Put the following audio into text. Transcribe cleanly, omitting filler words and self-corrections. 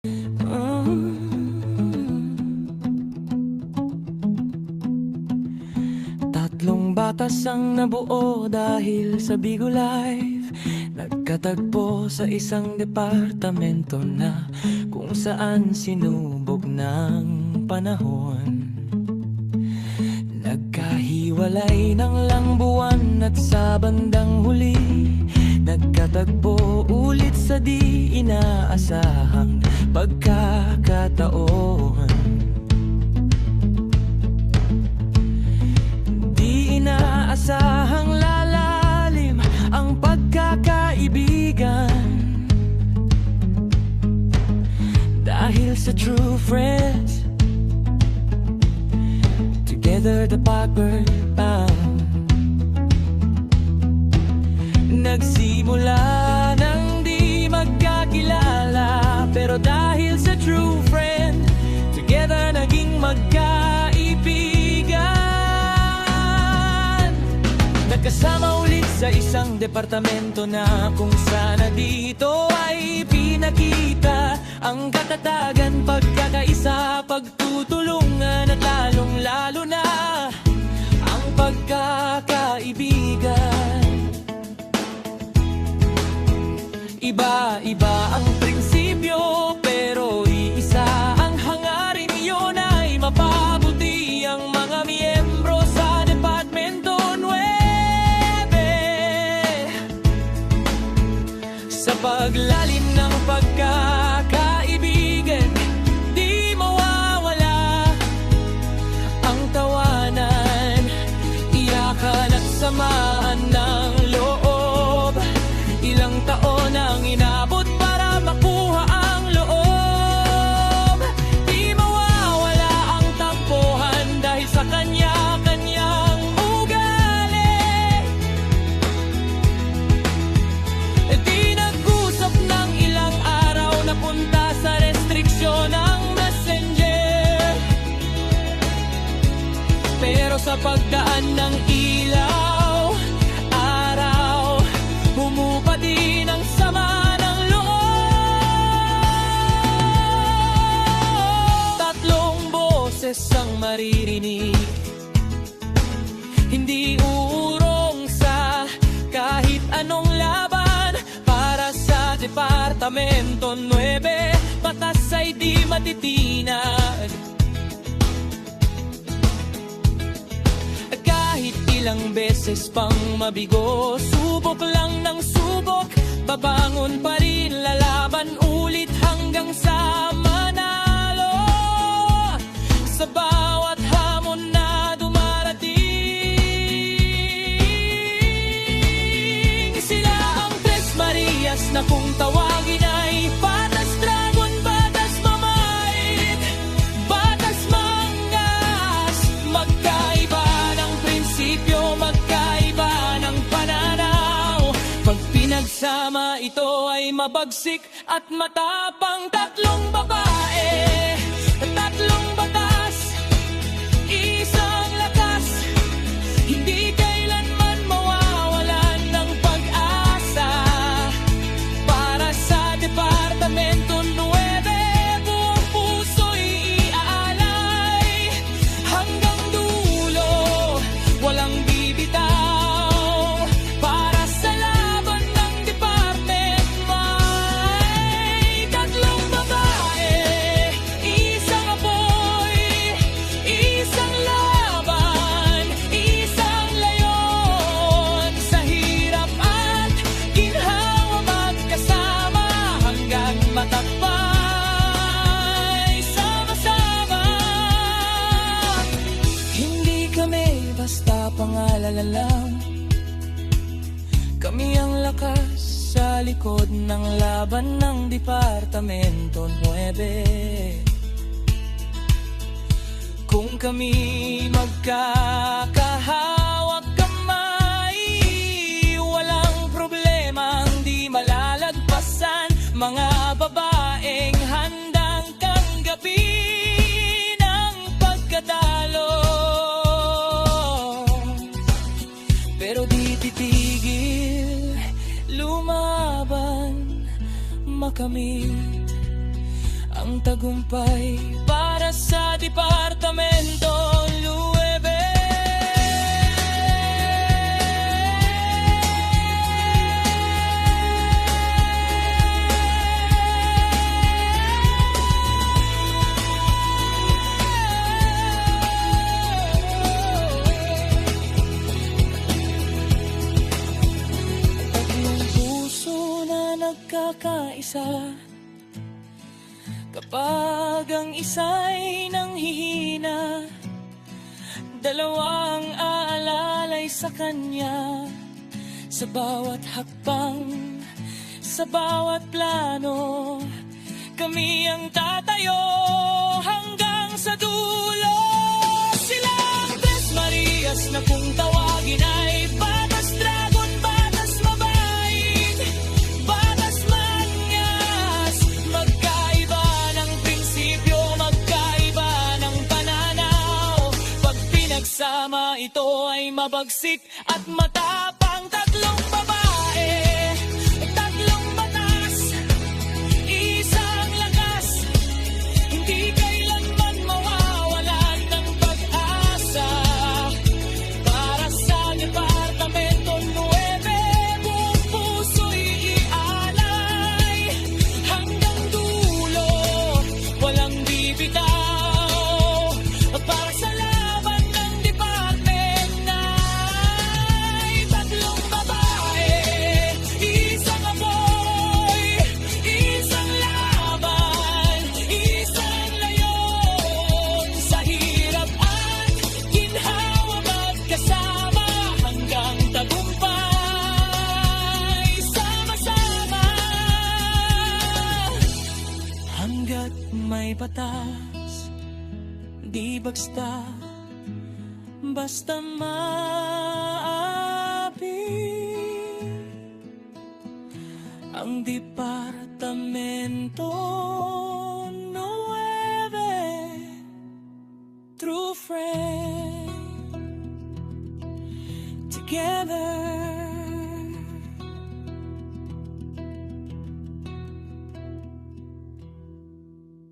Tatlong batas ang nabuo dahil sa Bigo Live. Nagkatagpo sa isang departamento na kung saan sinubok ng panahon. Nagkahiwalay ng lang buwan at sa bandang huli nagkatagpo ulit sa di inaasahang pagkakataon. Inaasahang lalalim ang pagkakaibigan dahil sa true friends. Together the backward bound. Nagsimula nang di magkakilala, pero dahil sa true friend, together naging magkaibigan. Nagkasama ulit sa isang departamento na kung sana dito ay pinakita ang katatagan, pagkakaisa, pagtutulungan at lalong-lalo na ang pagkakaibigan. Iba-iba ang prinsipyo pero iisa ang hangarin, iyon ay mapabuti ang mga miyembro sa Departamento 9. Sa paglalim ng pagkakaibigan, di mawawala ang tawanan, iyakan at samaan ng loob. Ilang taon ang inabot para makuha ang loob. Di mawawala ang tampuhan dahil sa kanya-kanyang ugali. Di nag-usap ng ilang araw, napunta sa restriksyon ng messenger. Pero sa pagdaan ng ilaw, araw, humupa din ang sama ng loob. Tatlong boses ang maririnig, hindi uurong sa kahit anong laban. Para sa Departamento 9, batas ay di matitinag. Kahit ilang beses pang mabigo, subok lang ng subok, babangon pa rin, lalaban ulit hanggang sa manalo. Sa bawat hamon na dumarating, sila ang Tres Marias na kung tawagin ay Batas Dragon, Batas Mamait, Batas Mangas. Magkaiba ng prinsipyo, magkaiba ng pananaw. Pag pinagsama ito ay mabagsik at matapang. Tatlong babae, tatlong batas, isang lakas. Hindi kailanman mawawalan ng pag-asa. Para sa Departamento 9, buong puso'y iaalay. Hanggang dulo, walang bibitaw. Para sa laban ng departamento ay tatlong babae, isang apoy, isang laban, isang layon. Sa hirap at ginhawa magkasama hanggang matagumpay, sama-sama. Hindi kami basta pangalan lang, kami ang lakas sa likod ng laban ng Departamento 9. Kung kami magkakahawak kamay, walang problema ang di malalagpasan. Mga babaeng handang tanggapin ang pagkatalo, pero di titigil lumaban makamit tagumpay para sa Departamento 9. Tatlong puso na nagkakaisa kapag ang isa'y nanghihina, dalawang aalalay sa kanya sa bawat hakbang, sa bawat plano. Kami ang tatayo hanggang sa dulo. Silang Tres Marias na kung tawagin ay Batas Dragon, Batas Mabait, Batas Manyas. Magkaiba ng prinsipyo, magkaiba ng pananaw. Pag pinagsama ito ay mabagsik at matapang. Tatlong babae, tatlong batas, isang lakas. Hindi kailanman mawawalan ng pag-asa. Para sa Departamento 9, buong puso'y ialay hanggang dulo, walang bibitaw. Para sa laban ng department ay tatlong babae, isang apoy, isang laban, isang layon. Sa hirap at ginhawa magkasama hanggang tagumpay. Sama-sama hanggat may batas, di bagsta, basta maapi ang Departamento 9. True friend, together